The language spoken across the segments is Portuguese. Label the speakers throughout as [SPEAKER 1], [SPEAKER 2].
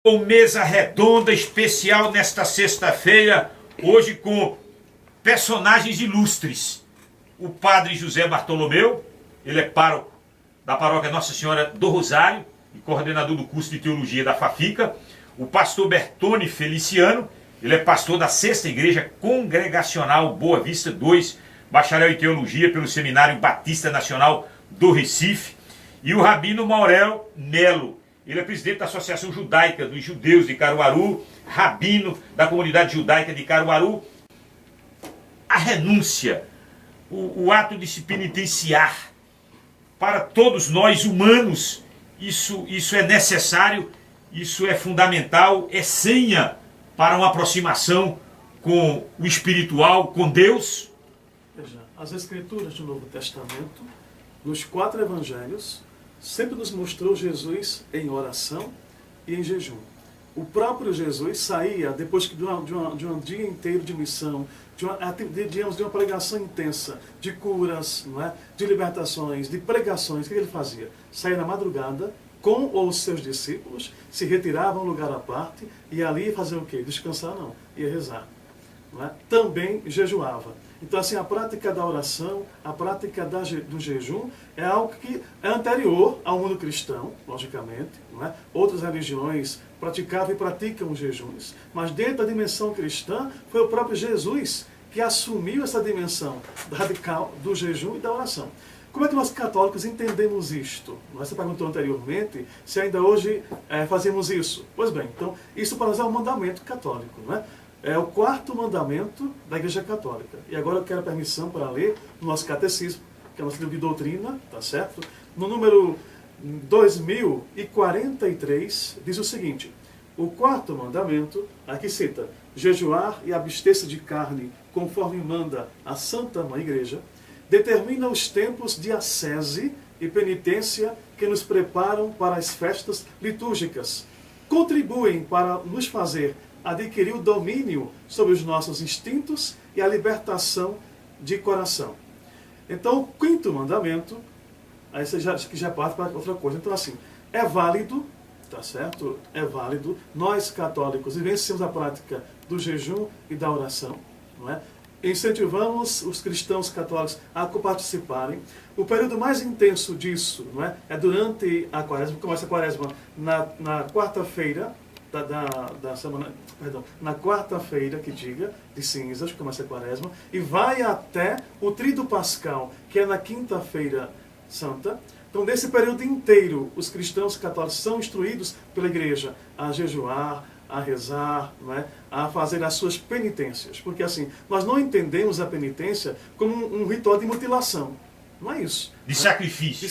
[SPEAKER 1] Uma mesa redonda especial nesta sexta-feira, hoje com personagens ilustres. O padre José Bartolomeu, ele é pároco da paróquia Nossa Senhora do Rosário e coordenador do curso de teologia da FAFICA. O pastor Bertone Feliciano, ele é pastor da Sexta Igreja Congregacional Boa Vista 2, bacharel em teologia pelo Seminário Batista Nacional do Recife. E o rabino Maurel Melo, ele é presidente da Associação Judaica dos Judeus de Caruaru, rabino da comunidade judaica de Caruaru. A renúncia, o ato de se penitenciar, para todos nós humanos, isso é necessário, isso é fundamental, é senha para uma aproximação com o espiritual, com Deus.
[SPEAKER 2] Veja, as Escrituras do Novo Testamento, nos 4 evangelhos, sempre nos mostrou Jesus em oração e em jejum. O próprio Jesus saía, depois de um dia inteiro de missão, de uma pregação intensa, de curas, não é? De libertações, de pregações, o que ele fazia? Saía na madrugada, com os seus discípulos, se retirava a um lugar à parte, e ali fazia o quê? Descansar não, ia rezar. Não é? Também jejuava. Então, assim, a prática da oração, a prática do jejum é algo que é anterior ao mundo cristão, logicamente. Não é? Outras religiões praticavam e praticam os jejuns. Mas dentro da dimensão cristã, foi o próprio Jesus que assumiu essa dimensão radical do jejum e da oração. Como é que nós católicos entendemos isto? Você perguntou anteriormente se ainda hoje fazemos isso. Pois bem, então, isso para nós é um mandamento católico, não é? É o 4º mandamento da Igreja Católica. E agora eu quero permissão para ler o nosso catecismo, que é o nosso livro de doutrina, tá certo? No número 2043, diz o seguinte: o 4º mandamento, aqui cita, jejuar e abster-se de carne, conforme manda a Santa Mãe Igreja, determina os tempos de ascese e penitência que nos preparam para as festas litúrgicas, contribuem para nos fazer adquirir o domínio sobre os nossos instintos e a libertação de coração. Então, o 5º mandamento, aí você já parte para outra coisa. Então, assim, é válido, tá certo? É válido. Nós, católicos, vivenciamos a prática do jejum e da oração, não é? Incentivamos os cristãos católicos a participarem. O período mais intenso disso, não é? É durante a quaresma. Começa a quaresma na quarta-feira da semana, perdão, na quarta-feira, que diga, de cinzas, que começa a quaresma, e vai até o Tríduo Pascal, que é na quinta-feira santa. Então, nesse período inteiro, os cristãos católicos são instruídos pela Igreja a jejuar, a rezar, não é? A fazer as suas penitências. Porque assim, nós não entendemos a penitência como um ritual de mutilação. Não é isso.
[SPEAKER 1] De sacrifício.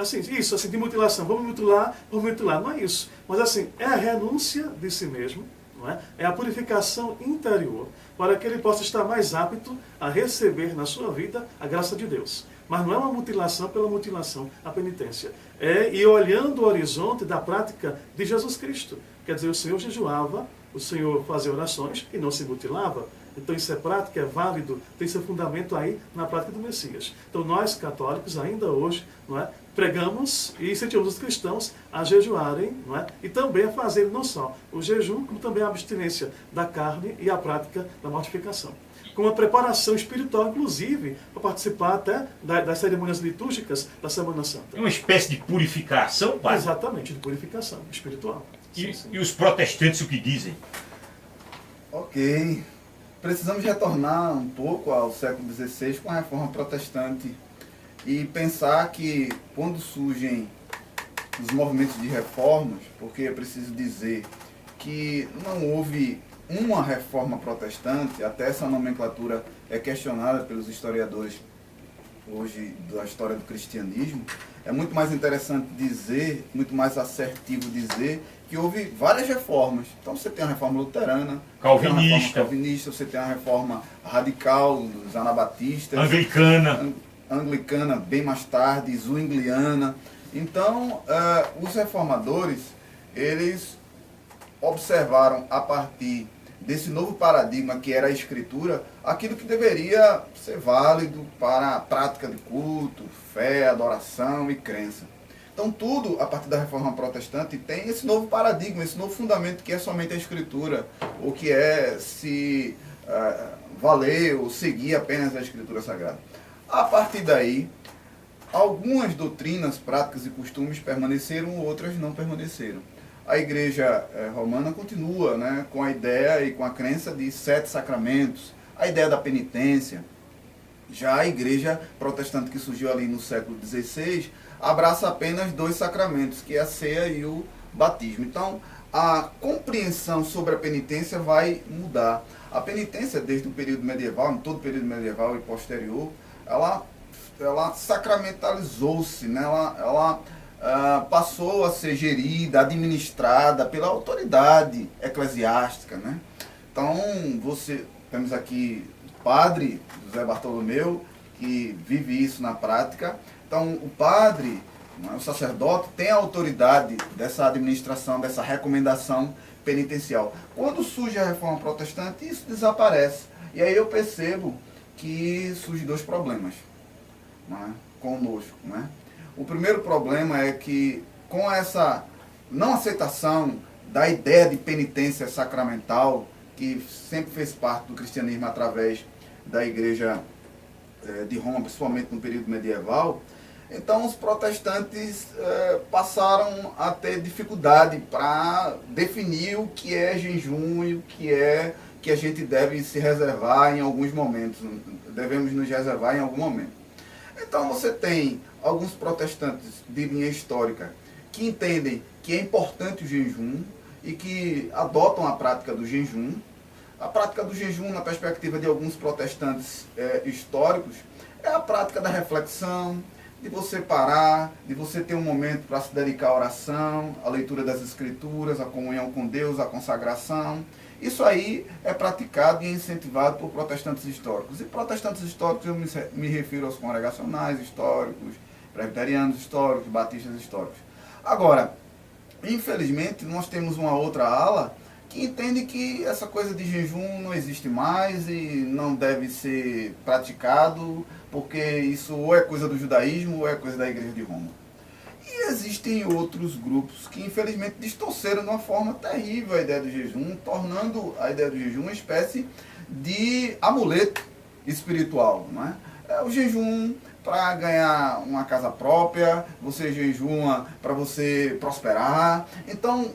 [SPEAKER 2] Assim, isso, assim, de mutilação. Vamos mutilar. Não é isso. Mas assim, é a renúncia de si mesmo, não é? É a purificação interior, para que ele possa estar mais apto a receber na sua vida a graça de Deus. Mas não é uma mutilação pela mutilação, a penitência. É ir olhando o horizonte da prática de Jesus Cristo. Quer dizer, o Senhor jejuava, o Senhor fazia orações e não se mutilava. Então isso é prática, é válido, tem seu fundamento aí na prática do Messias. Então nós, católicos, ainda hoje, não é, pregamos e incentivamos os cristãos a jejuarem, não é, e também a fazerem não só o jejum, como também a abstinência da carne e a prática da mortificação. Com uma preparação espiritual, inclusive, para participar até das cerimônias litúrgicas da Semana Santa.
[SPEAKER 1] É uma espécie de purificação, pai?
[SPEAKER 2] Exatamente, de purificação espiritual.
[SPEAKER 1] E os protestantes o que dizem?
[SPEAKER 3] Ok. Precisamos retornar um pouco ao século XVI com a Reforma Protestante e pensar que quando surgem os movimentos de reformas, porque é preciso dizer que não houve uma reforma protestante, até essa nomenclatura é questionada pelos historiadores hoje da história do cristianismo, é muito mais interessante dizer, muito mais assertivo dizer que houve várias reformas. Então você tem a reforma luterana, calvinista, você tem a reforma radical dos anabatistas, anglicana bem mais tarde, zwingliana. Então os reformadores, eles observaram a partir desse novo paradigma que era a Escritura, aquilo que deveria ser válido para a prática de culto, fé, adoração e crença. Então tudo, a partir da Reforma Protestante, tem esse novo paradigma, esse novo fundamento que é somente a Escritura, ou que é se valer ou seguir apenas a Escritura Sagrada. A partir daí, algumas doutrinas, práticas e costumes permaneceram, outras não permaneceram. A Igreja Romana continua, né, com a ideia e com a crença de 7 sacramentos, a ideia da penitência. Já a Igreja Protestante, que surgiu ali no século XVI, abraça apenas 2 sacramentos, que é a ceia e o batismo. Então, a compreensão sobre a penitência vai mudar. A penitência, desde o período medieval, em todo o período medieval e posterior, ela sacramentalizou-se, né? Ela passou a ser gerida, administrada pela autoridade eclesiástica, né? Então, temos aqui o padre José Bartolomeu, que vive isso na prática. Então, o padre, o sacerdote, tem a autoridade dessa administração, dessa recomendação penitencial. Quando surge a Reforma Protestante, isso desaparece. E aí eu percebo que surgem 2 problemas, né, conosco, né? O primeiro problema é que, com essa não aceitação da ideia de penitência sacramental, que sempre fez parte do cristianismo através da Igreja de Roma, principalmente no período medieval, então os protestantes passaram a ter dificuldade para definir o que é jejum e o que a gente deve se reservar em alguns momentos, devemos nos reservar em algum momento. Então você tem alguns protestantes de linha histórica que entendem que é importante o jejum e que adotam a prática do jejum. A prática do jejum, na perspectiva de alguns protestantes históricos, é a prática da reflexão, de você parar, de você ter um momento para se dedicar à oração, à leitura das Escrituras, à comunhão com Deus, à consagração. Isso aí é praticado e incentivado por protestantes históricos. E protestantes históricos eu me refiro aos congregacionais históricos, presbiterianos históricos, batistas históricos. Agora, infelizmente, nós temos uma outra ala que entende que essa coisa de jejum não existe mais e não deve ser praticado, porque isso ou é coisa do judaísmo ou é coisa da Igreja de Roma. E existem outros grupos que infelizmente distorceram de uma forma terrível a ideia do jejum, tornando a ideia do jejum uma espécie de amuleto espiritual, não é? É o jejum para ganhar uma casa própria, você jejuma para você prosperar. Então,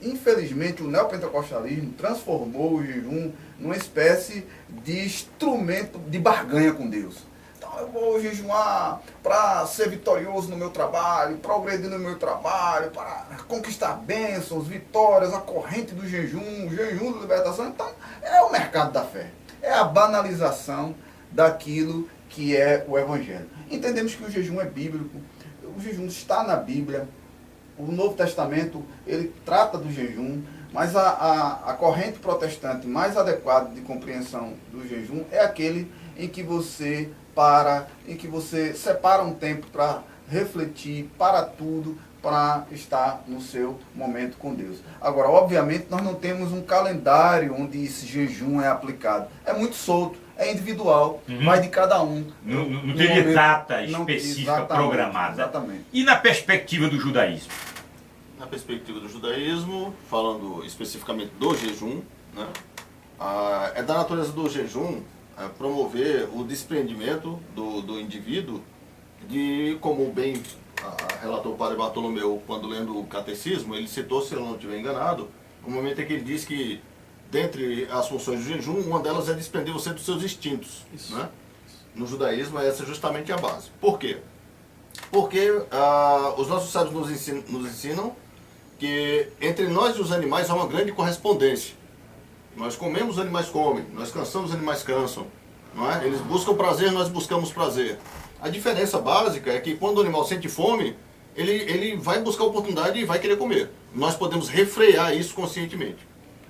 [SPEAKER 3] infelizmente, o neopentecostalismo transformou o jejum numa espécie de instrumento de barganha com Deus. Então, eu vou jejuar para ser vitorioso no meu trabalho, progredir no meu trabalho, para conquistar bênçãos, vitórias, a corrente do jejum, o jejum da libertação. Então, é o mercado da fé. É a banalização daquilo que é o Evangelho. Entendemos que o jejum é bíblico, o jejum está na Bíblia. O Novo Testamento, ele trata do jejum, mas a corrente protestante mais adequada de compreensão do jejum é aquele em que você em que você separa um tempo para refletir, para tudo, para estar no seu momento com Deus. Agora, obviamente, nós não temos um calendário onde esse jejum é aplicado. É muito solto, é individual, vai de cada um.
[SPEAKER 1] Não teria data específica programada.
[SPEAKER 3] Exatamente.
[SPEAKER 1] E na perspectiva do judaísmo?
[SPEAKER 4] Na perspectiva do judaísmo, falando especificamente do jejum, né, é da natureza do jejum promover o desprendimento do indivíduo de, como bem relatou o padre Bartolomeu quando lendo o catecismo, ele citou, se eu não estiver enganado, o momento em que ele diz que, dentre as funções do jejum, uma delas é desprender você dos seus instintos. Né? No judaísmo, essa é justamente a base. Por quê? Porque os nossos sábios nos ensinam que entre nós e os animais há uma grande correspondência. Nós comemos, os animais comem. Nós cansamos, os animais cansam. Não é? Eles buscam prazer, nós buscamos prazer. A diferença básica é que quando o animal sente fome, ele vai buscar oportunidade e vai querer comer. Nós podemos refrear isso conscientemente.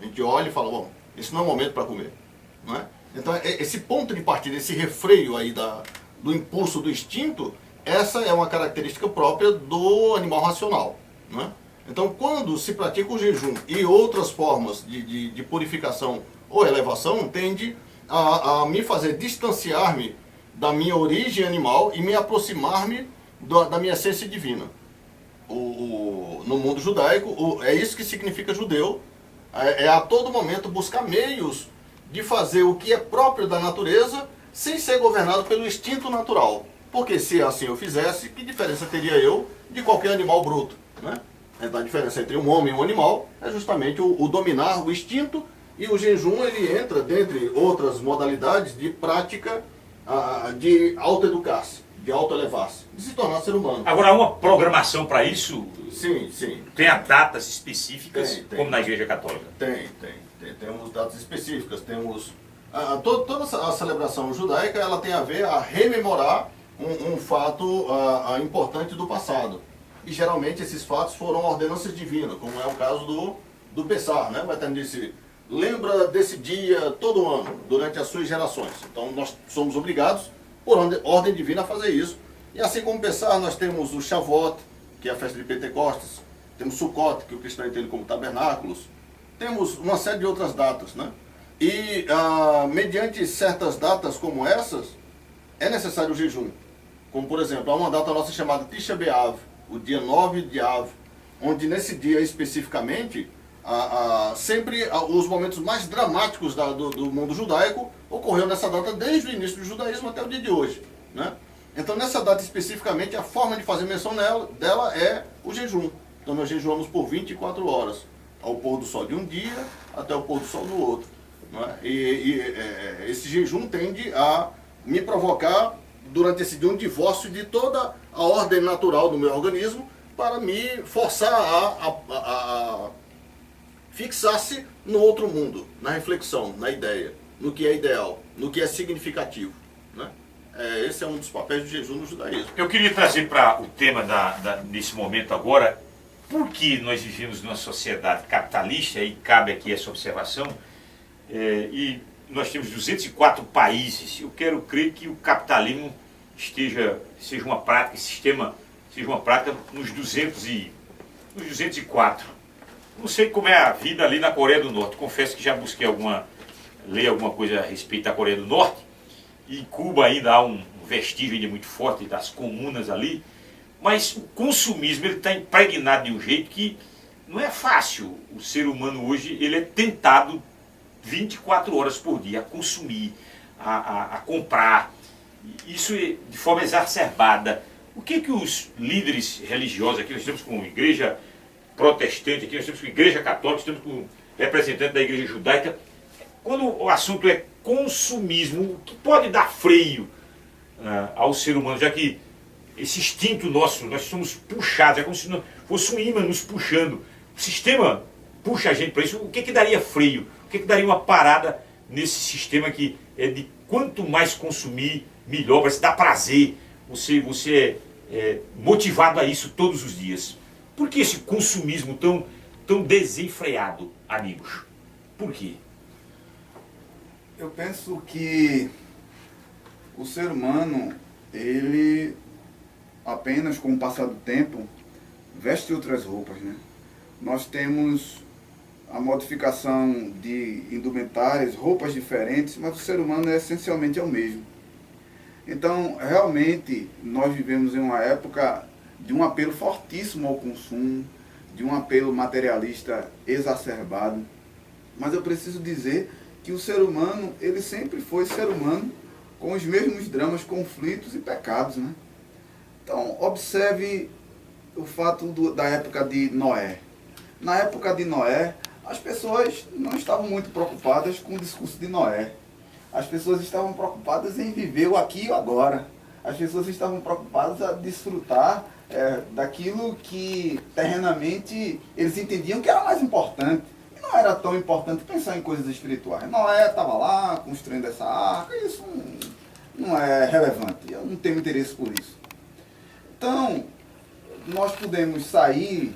[SPEAKER 4] A gente olha e fala, bom, esse não é o momento para comer. Não é? Então, esse ponto de partida, esse refreio aí do impulso, do instinto, essa é uma característica própria do animal racional. Não é? Então, quando se pratica o jejum e outras formas de purificação ou elevação, tende a me fazer distanciar-me da minha origem animal e me aproximar-me da minha essência divina. no mundo judaico, é isso que significa judeu, é a todo momento buscar meios de fazer o que é próprio da natureza sem ser governado pelo instinto natural. Porque se assim eu fizesse, que diferença teria eu de qualquer animal bruto, né? Então a diferença entre um homem e um animal é justamente o dominar o instinto, e o jejum ele entra, dentre outras modalidades de prática de autoeducar-se, de autoelevar-se, de se tornar ser humano.
[SPEAKER 1] Agora, há uma programação para isso?
[SPEAKER 4] Sim, sim.
[SPEAKER 1] Tem datas específicas,
[SPEAKER 4] Tem.
[SPEAKER 1] como na Igreja Católica?
[SPEAKER 4] Temos datas específicas, temos... toda a celebração judaica ela tem a ver a rememorar um fato importante do passado. E geralmente esses fatos foram ordenanças divinas, como é o caso do Pessah, né? O Eterno disse, lembra desse dia todo ano, durante as suas gerações. Então nós somos obrigados, por ordem divina, a fazer isso. E assim como o Pessah, nós temos o Shavuot, que é a festa de Pentecostes, temos Sukkot, que o cristão entende como tabernáculos, temos uma série de outras datas, né? E mediante certas datas como essas, é necessário o jejum. Como por exemplo, há uma data nossa chamada Tisha B'Av, o dia 9 de Av, onde nesse dia especificamente, sempre os momentos mais dramáticos do mundo judaico ocorreu nessa data desde o início do judaísmo até o dia de hoje, né? Então nessa data especificamente, a forma de fazer menção dela é o jejum. Então nós jejuamos por 24 horas, ao pôr do sol de um dia até o pôr do sol do outro, né? Esse jejum tende a me provocar durante esse dia um divórcio de toda a ordem natural do meu organismo, para me forçar a fixar-se no outro mundo, na reflexão, na ideia, no que é ideal, no que é significativo, né? Esse é um dos papéis do jejum no judaísmo.
[SPEAKER 1] Eu queria trazer para o tema nesse momento agora, por que nós vivemos numa sociedade capitalista, e cabe aqui essa observação, e nós temos 204 países. Eu quero crer que o capitalismo seja uma prática, esse sistema seja uma prática nos 204. Não sei como é a vida ali na Coreia do Norte. Confesso que já busquei ler alguma coisa a respeito da Coreia do Norte. E em Cuba ainda há um vestígio ainda muito forte das comunas ali. Mas o consumismo está impregnado de um jeito que não é fácil. O ser humano hoje ele é tentado 24 horas por dia a consumir, a comprar. Isso de forma exacerbada. O que os líderes religiosos, aqui nós temos como igreja protestante, aqui nós temos com igreja católica, temos com representante da igreja judaica, quando o assunto é consumismo, o que pode dar freio ao ser humano, já que esse instinto nosso, nós somos puxados, é como se fosse um imã nos puxando. O sistema puxa a gente para isso. O que daria freio? O que daria uma parada nesse sistema que é de quanto mais consumir, melhor, vai se dar prazer, você é motivado a isso todos os dias. Por que esse consumismo tão desenfreado, amigos? Por quê?
[SPEAKER 3] Eu penso que o ser humano, ele apenas com o passar do tempo, veste outras roupas, né? Nós temos a modificação de indumentárias, roupas diferentes, mas o ser humano essencialmente é o mesmo. Então, realmente, nós vivemos em uma época de um apelo fortíssimo ao consumo, de um apelo materialista exacerbado. Mas eu preciso dizer que o ser humano, ele sempre foi ser humano com os mesmos dramas, conflitos e pecados, né? Então, observe o fato da época de Noé. Na época de Noé, as pessoas não estavam muito preocupadas com o discurso de Noé. As pessoas estavam preocupadas em viver o aqui e o agora. As pessoas estavam preocupadas a desfrutar daquilo que terrenamente eles entendiam que era mais importante. E não era tão importante pensar em coisas espirituais. Noé estava lá construindo essa arca, isso não é relevante. Eu não tenho interesse por isso. Então, nós podemos sair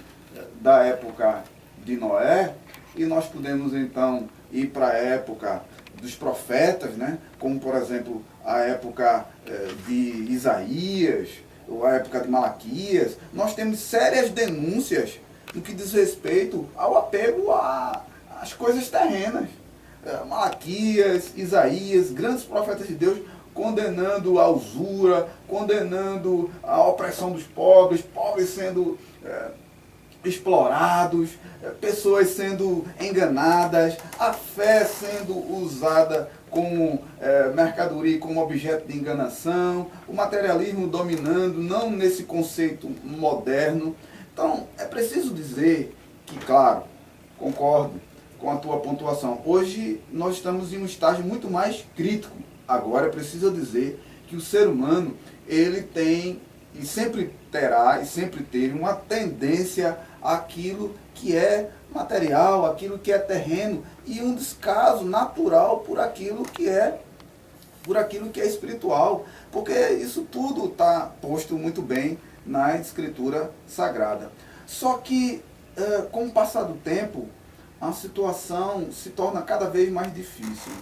[SPEAKER 3] da época de Noé e nós podemos então ir para a época dos profetas, né? Como por exemplo a época de Isaías, ou a época de Malaquias. Nós temos sérias denúncias no que diz respeito ao apego às coisas terrenas. Malaquias, Isaías, grandes profetas de Deus condenando a usura, condenando a opressão dos pobres, pobres sendo explorados, pessoas sendo enganadas, a fé sendo usada como mercadoria, como objeto de enganação, o materialismo dominando, não nesse conceito moderno. Então, é preciso dizer que, claro, concordo com a tua pontuação. Hoje nós estamos em um estágio muito mais crítico. Agora é preciso dizer que o ser humano, ele tem e sempre terá e sempre teve uma tendência àquilo que é material, aquilo que é terreno, e um descaso natural por aquilo que é espiritual, porque isso tudo está posto muito bem na Escritura Sagrada. Só que, com o passar do tempo, a situação se torna cada vez mais difícil.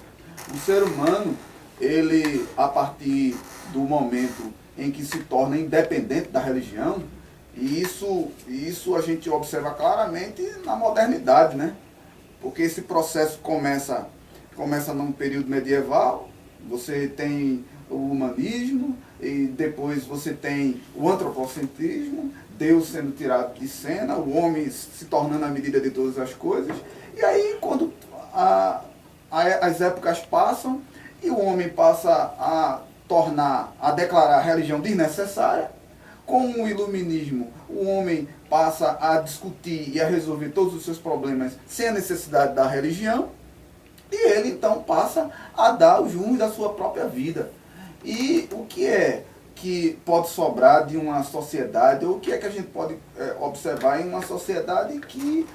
[SPEAKER 3] O ser humano, ele, a partir do momento em que se torna independente da religião, e isso a gente observa claramente na modernidade, né? Porque esse processo começa num período medieval, você tem o humanismo, e depois você tem o antropocentrismo, Deus sendo tirado de cena, o homem se tornando a medida de todas as coisas, e aí quando as épocas passam e o homem passa a declarar a religião desnecessária, com o iluminismo o homem passa a discutir e a resolver todos os seus problemas sem a necessidade da religião, e ele então passa a dar os rumos da sua própria vida. E o que é que pode sobrar de uma sociedade, ou o que é que a gente pode observar em uma sociedade que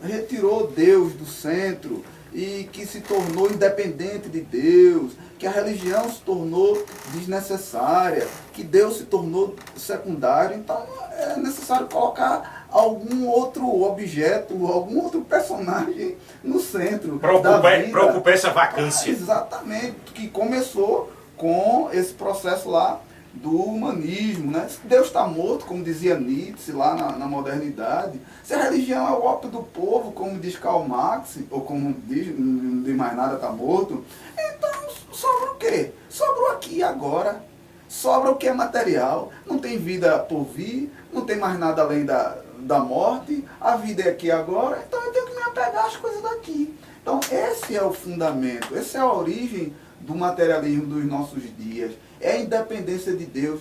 [SPEAKER 3] retirou Deus do centro e que se tornou independente de Deus, que a religião se tornou desnecessária, que Deus se tornou secundário? Então é necessário colocar algum outro objeto, algum outro personagem no centro da vida.
[SPEAKER 1] Para ocupar essa vacância.
[SPEAKER 3] Exatamente, que começou com esse processo lá do humanismo, né? Se Deus está morto, como dizia Nietzsche lá na modernidade, se a religião é o ópio do povo, como diz Karl Marx, ou como diz, não diz mais nada, está morto, então sobra o quê? Sobra o aqui e agora, sobra o que é material, não tem vida por vir, não tem mais nada além da morte, a vida é aqui e agora, então eu tenho que me apegar às coisas daqui. Então esse é o fundamento, essa é a origem do materialismo dos nossos dias, é a independência de Deus.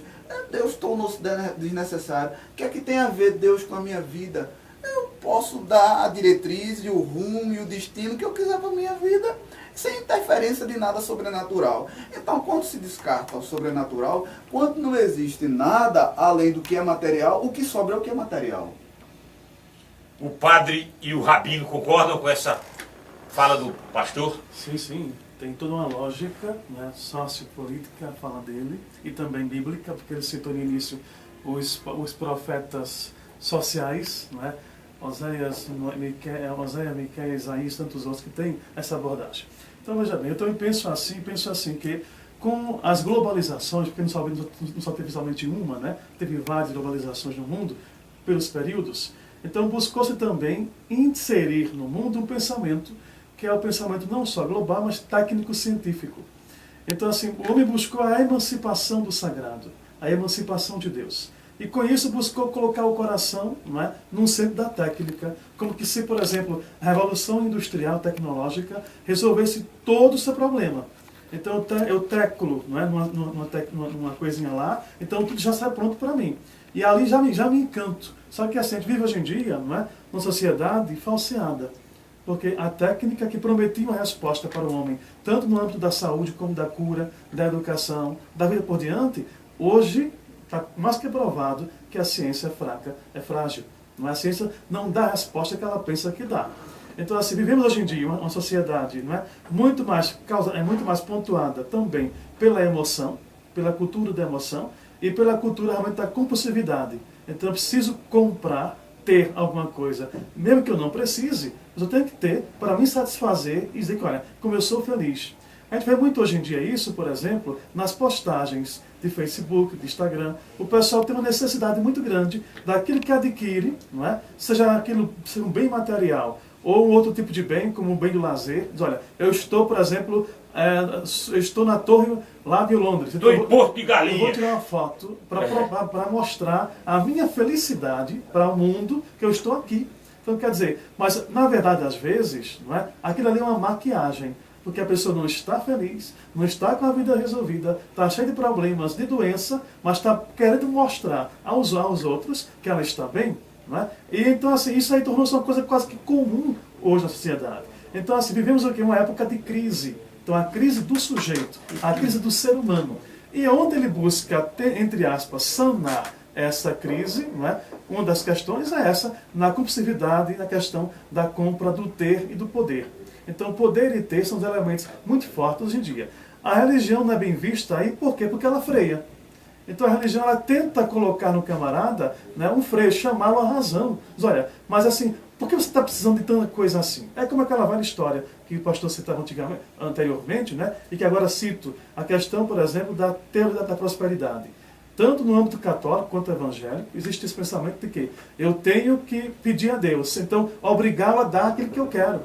[SPEAKER 3] Deus tornou-se desnecessário. O que é que tem a ver Deus com a minha vida? Eu posso dar a diretriz e o rumo e o destino que eu quiser para a minha vida, sem interferência de nada sobrenatural. Então, quando se descarta o sobrenatural, quando não existe nada além do que é material, o que sobra é o que é material.
[SPEAKER 1] O padre e o rabino concordam com essa fala do pastor?
[SPEAKER 2] Sim, sim. Tem toda uma lógica, né, sociopolítica, a fala dele, e também bíblica, porque ele citou no início os profetas sociais, né, Oséias, Miqueias, Isaías, tantos outros que têm essa abordagem. Então, veja bem, eu também penso assim, que com as globalizações, porque não só teve somente uma, né, teve várias globalizações no mundo, pelos períodos, então buscou-se também inserir no mundo um pensamento que é o pensamento não só global, mas técnico-científico. Então, assim, o homem buscou a emancipação do sagrado, a emancipação de Deus. E com isso buscou colocar o coração, não é, num centro da técnica, como que se, por exemplo, a revolução industrial tecnológica resolvesse todo o seu problema. Então eu teclo, não é, numa coisinha lá, então tudo já sai pronto para mim. E ali já me encanto. Só que assim, a gente vive hoje em dia, não é, numa sociedade falseada. Porque a técnica que prometia uma resposta para o homem, tanto no âmbito da saúde como da cura, da educação, da vida por diante, hoje está mais que provado que a ciência é fraca, é frágil. A ciência não dá a resposta que ela pensa que dá. Então, assim, vivemos hoje em dia uma sociedade, não é, muito mais pontuada também pela emoção, pela cultura da emoção e pela cultura realmente da compulsividade. Então, eu preciso comprar, ter alguma coisa, mesmo que eu não precise, mas eu tenho que ter para me satisfazer e dizer que, olha, como eu sou feliz. A gente vê muito hoje em dia isso, por exemplo, nas postagens de Facebook, de Instagram. O pessoal tem uma necessidade muito grande daquilo que adquire, não é? Seja aquilo, seja um bem material ou um outro tipo de bem, como um bem do lazer. Diz, olha, eu estou, por exemplo, eu estou na torre lá de Londres.
[SPEAKER 1] Estou em Porto de
[SPEAKER 2] Eu
[SPEAKER 1] Galinha.
[SPEAKER 2] vou tirar uma foto para mostrar a minha felicidade para o mundo que eu estou aqui. Então, quer dizer, mas na verdade, às vezes, não é? Aquilo ali é uma maquiagem. Porque a pessoa não está feliz, não está com a vida resolvida, está cheia de problemas, de doença, mas está querendo mostrar aos outros que ela está bem. Não é? E então, assim, isso aí tornou-se uma coisa quase que comum hoje na sociedade. Então, assim, vivemos aqui uma época de crise. Então, a crise do sujeito, a crise do ser humano. E onde ele busca, entre aspas, sanar essa crise, não é? Uma das questões é essa, na compulsividade, na questão da compra do ter e do poder. Então, poder e ter são os elementos muito fortes hoje em dia. A religião não é bem vista aí, por quê? Porque ela freia. Então, a religião ela tenta colocar no camarada, né, um freio, chamá-lo à razão. Diz, olha, mas assim, por que você está precisando de tanta coisa assim? É como aquela velha história que o pastor citava anteriormente, né, e que agora cito, a questão, por exemplo, da teoria da prosperidade. Tanto no âmbito católico quanto evangélico, existe esse pensamento de que eu tenho que pedir a Deus, então obrigá-lo a dar aquilo que eu quero.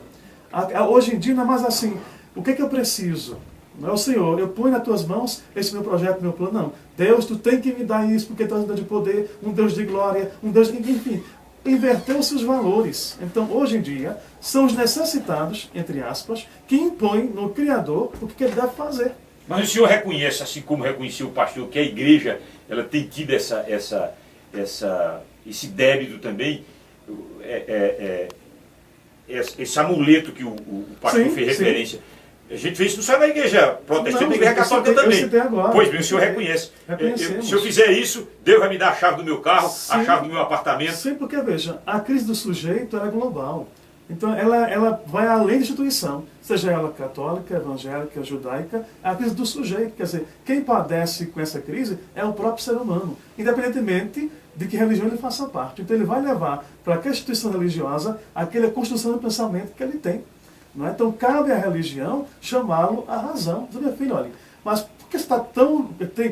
[SPEAKER 2] Hoje em dia não é mais assim, o que eu preciso? Não é o Senhor, eu ponho nas tuas mãos esse meu projeto, meu plano. Não, Deus, tu tem que me dar isso, porque tu és um Deus de poder, um Deus de glória, um Deus de... Enfim, inverteu-se os valores. Então, hoje em dia, são os necessitados, entre aspas, que impõem no Criador o que ele deve fazer.
[SPEAKER 1] Mas o senhor reconhece, assim como reconheceu o pastor, que a igreja ela tem tido esse débito também, esse amuleto que o pastor fez referência. A gente fez isso só na igreja protestante, na igreja católica também. Pois bem, o senhor reconhece. Se eu fizer isso, Deus vai me dar a chave do meu carro, a chave do meu apartamento.
[SPEAKER 2] Sim, porque veja, a crise do sujeito ela é global. Então ela vai além da instituição, seja ela católica, evangélica, judaica, é a crise do sujeito. Quer dizer, quem padece com essa crise é o próprio ser humano, independentemente de que religião ele faça parte. Então ele vai levar para aquela instituição religiosa aquela construção do pensamento que ele tem. Não é? Então cabe à religião chamá-lo à razão. Diz, meu filho, olha, mas por que está tão...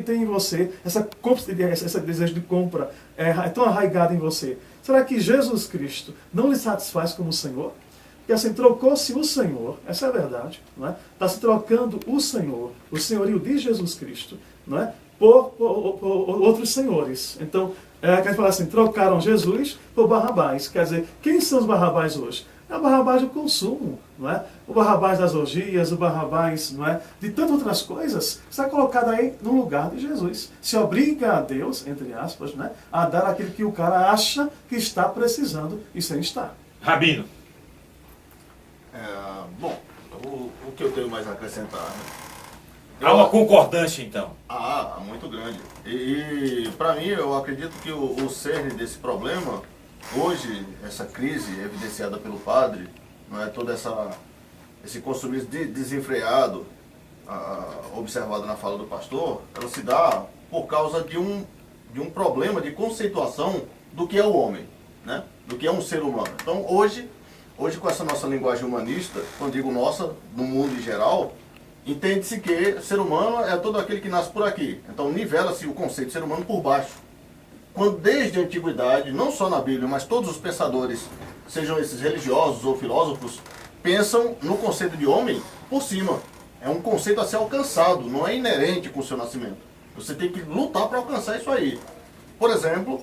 [SPEAKER 2] tem em você esse desejo de compra é tão arraigado em você? Será que Jesus Cristo não lhe satisfaz como Senhor? Porque assim, trocou-se o Senhor, essa é a verdade, não é? Está se trocando o Senhor, o senhorio de Jesus Cristo, não é? por outros senhores. Então, quer falar assim, trocaram Jesus por Barrabás. Quer dizer, quem são os Barrabás hoje? É o Barrabás do consumo, não é? O Barrabás das orgias, o Barrabás, não é? De tantas outras coisas, está colocado aí no lugar de Jesus. Se obriga a Deus, entre aspas, né, a dar aquilo que o cara acha que está precisando e sem estar.
[SPEAKER 1] Rabino.
[SPEAKER 4] Bom, o que eu tenho mais a acrescentar, né?
[SPEAKER 1] Há uma concordância, então.
[SPEAKER 4] Muito grande. E para mim, eu acredito que o cerne desse problema, hoje, essa crise evidenciada pelo padre, não é, todo esse consumismo desenfreado, observado na fala do pastor, ela se dá por causa de um problema de conceituação do que é o homem, né? Do que é um ser humano. Então, hoje com essa nossa linguagem humanista, quando digo nossa, no mundo em geral, entende-se que ser humano é todo aquele que nasce por aqui. Então, nivela-se o conceito de ser humano por baixo. Quando desde a antiguidade, não só na Bíblia, mas todos os pensadores, sejam esses religiosos ou filósofos, pensam no conceito de homem por cima. É um conceito a ser alcançado, não é inerente com o seu nascimento. Você tem que lutar para alcançar isso aí. Por exemplo,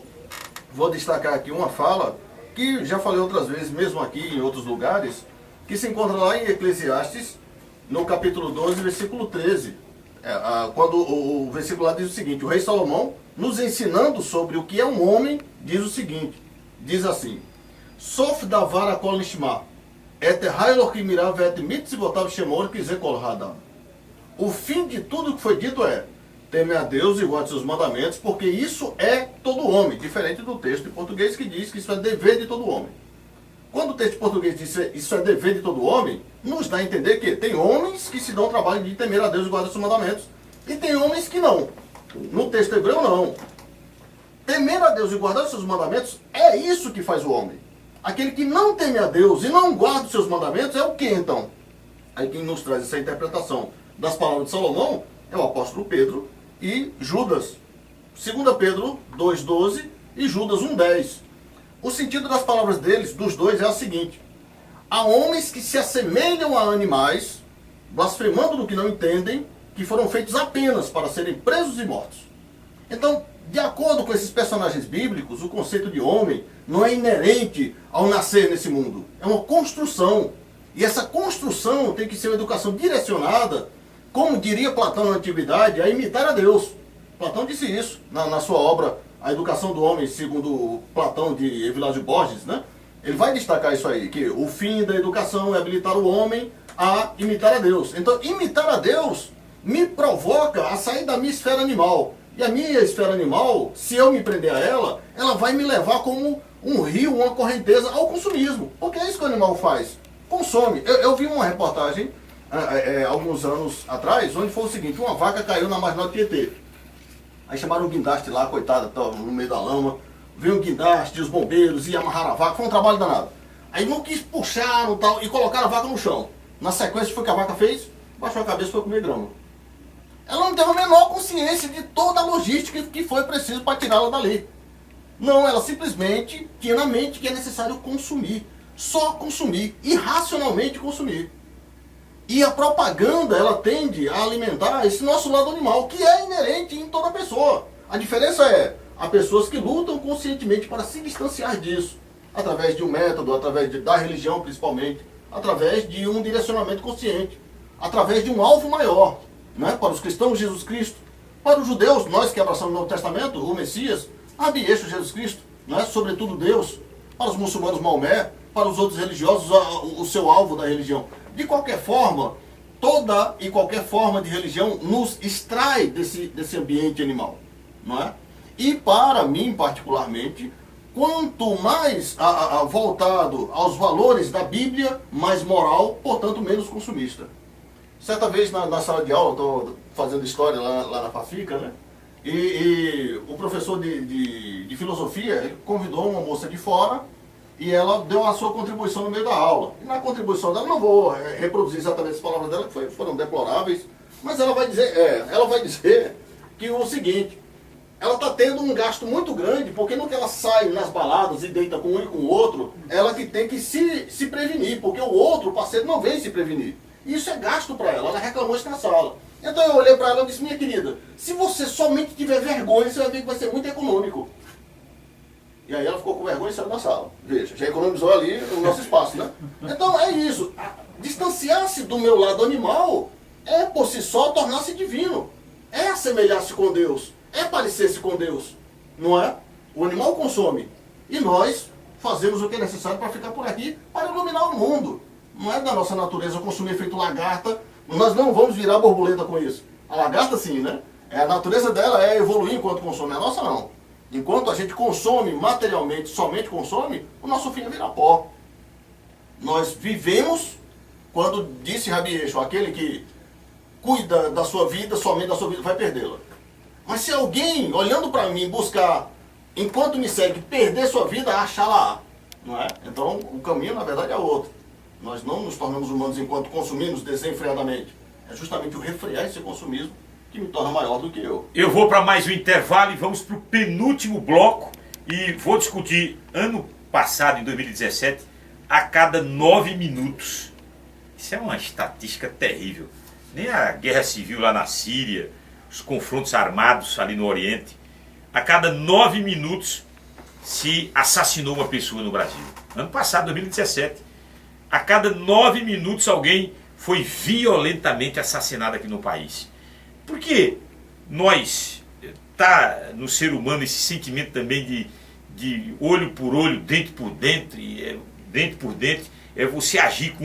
[SPEAKER 4] vou destacar aqui uma fala que já falei outras vezes, mesmo aqui em outros lugares, que se encontra lá em Eclesiastes, no capítulo 12, versículo 13. Quando o versículo lá diz o seguinte: o rei Salomão, nos ensinando sobre o que é um homem, diz o seguinte, diz assim: Sof davar akol nishma, et hailor ki mirav et mitzvotav shemor ki ze kol hadam. O fim de tudo que foi dito é: teme a Deus e guarde seus mandamentos, porque isso é todo homem, diferente do texto em português que diz que isso é dever de todo homem. Quando o texto em português diz que isso é dever de todo homem, nos dá a entender que tem homens que se dão o trabalho de temer a Deus e guardar seus mandamentos, e tem homens que não. No texto hebreu, não. Temer a Deus e guardar os seus mandamentos é isso que faz o homem. Aquele que não teme a Deus e não guarda os seus mandamentos é o que então? Aí quem nos traz essa interpretação das palavras de Salomão é o apóstolo Pedro e Judas. 2 Pedro 2,12 e Judas 1,10. O sentido das palavras deles, dos dois, é o seguinte: há homens que se assemelham a animais blasfemando do que não entendem, que foram feitos apenas para serem presos e mortos. Então, de acordo com esses personagens bíblicos, o conceito de homem não é inerente ao nascer nesse mundo. É uma construção. E essa construção tem que ser uma educação direcionada, como diria Platão na Antiguidade, a imitar a Deus. Platão disse isso na sua obra A Educação do Homem, segundo Platão de Evilásio Borges, né? Ele vai destacar isso aí, que o fim da educação é habilitar o homem a imitar a Deus. Então, imitar a Deus me provoca a sair da minha esfera animal. E a minha esfera animal, se eu me prender a ela, ela vai me levar como um rio, uma correnteza ao consumismo. Porque é isso que o animal faz. Consome. Eu vi uma reportagem, alguns anos atrás, onde foi o seguinte, uma vaca caiu na marginal do Tietê. Aí chamaram o guindaste lá, coitada, tava no meio da lama. Veio o guindaste, os bombeiros, e amarraram a vaca, foi um trabalho danado. Aí não quis puxar tal, e colocaram a vaca no chão. Na sequência, foi o que a vaca fez? Baixou a cabeça e foi comer grama. Ela não teve a menor consciência de toda a logística que foi preciso para tirá-la dali. Não, ela simplesmente tinha na mente que é necessário consumir. Só consumir, irracionalmente consumir. E a propaganda, ela tende a alimentar esse nosso lado animal, que é inerente em toda pessoa. A diferença é, há pessoas que lutam conscientemente para se distanciar disso, através de um método, através da religião principalmente, através de um direcionamento consciente, através de um alvo maior, né? Para os cristãos, Jesus Cristo, para os judeus, nós que abraçamos o Novo Testamento, o Messias, Rabi Yeshua, Jesus Cristo, né? Sobretudo Deus, para os muçulmanos, Maomé, para os outros religiosos, o seu alvo da religião. De qualquer forma, toda e qualquer forma de religião nos extrai desse ambiente animal, não é? E para mim, particularmente, quanto mais voltado aos valores da Bíblia, mais moral, portanto, menos consumista. Certa vez na sala de aula, estou fazendo história lá na Fafica, né? E o professor de filosofia ele convidou uma moça de fora e ela deu a sua contribuição no meio da aula. E na contribuição dela, não vou reproduzir exatamente as palavras dela, que foram deploráveis, mas ela vai dizer que o seguinte, ela está tendo um gasto muito grande, porque no que ela sai nas baladas e deita com um e com o outro, ela que tem que se prevenir, porque o outro, o parceiro, não vem se prevenir. Isso é gasto para ela, ela reclamou isso na sala. Então eu olhei para ela e disse, minha querida, se você somente tiver vergonha, você vai ver que vai ser muito econômico. E aí ela ficou com vergonha e saiu da sala. Veja, já economizou ali o nosso espaço, né? Então é isso. Distanciar-se do meu lado animal é por si só tornar-se divino. É assemelhar-se com Deus. É parecer-se com Deus. Não é? O animal consome. E nós fazemos o que é necessário para ficar por aqui, para iluminar o mundo. Não é da nossa natureza consumir feito lagarta. Nós não vamos virar borboleta com isso. A lagarta sim, né? A natureza dela é evoluir enquanto consome. A nossa não. Enquanto a gente consome materialmente, somente consome, o nosso fim é virar pó. Nós vivemos, quando disse Rabi Yeshua, aquele que cuida da sua vida, somente da sua vida, vai perdê-la. Mas se alguém, olhando para mim, buscar, enquanto me segue, perder sua vida, achá-la, não é? Então, o caminho, na verdade, é outro. Nós não nos tornamos humanos enquanto consumimos desenfreadamente. É justamente o refrear esse consumismo que me torna maior do que eu.
[SPEAKER 1] Eu vou para mais um intervalo e vamos para o penúltimo bloco e vou discutir, ano passado, em 2017, a cada 9 minutos. Isso é uma estatística terrível. Nem a guerra civil lá na Síria, os confrontos armados ali no Oriente, a cada 9 minutos se assassinou uma pessoa no Brasil. Ano passado, 2017, a cada 9 minutos alguém foi violentamente assassinado aqui no país. Porque nós, tá no ser humano esse sentimento também de olho por olho, dente por dente, dente por dente, é você agir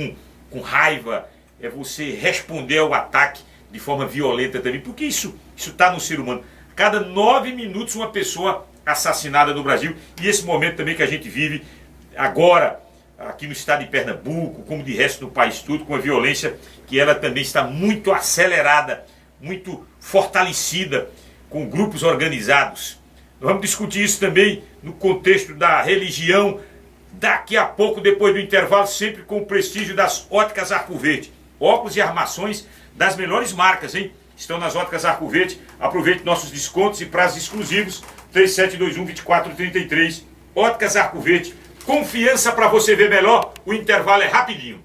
[SPEAKER 1] com raiva, é você responder ao ataque de forma violenta também, porque isso está no ser humano. Cada 9 minutos uma pessoa assassinada no Brasil, e esse momento também que a gente vive agora, aqui no estado de Pernambuco, como de resto do país todo, com a violência que ela também está muito acelerada, muito fortalecida, com grupos organizados. Nós vamos discutir isso também no contexto da religião, daqui a pouco, depois do intervalo, sempre com o prestígio das Óticas Arco Verde. Óculos e armações das melhores marcas, hein? Estão nas Óticas Arco Verde. Aproveite nossos descontos e prazos exclusivos. 3721-2433. Óticas Arco Verde. Confiança para você ver melhor. O intervalo é rapidinho.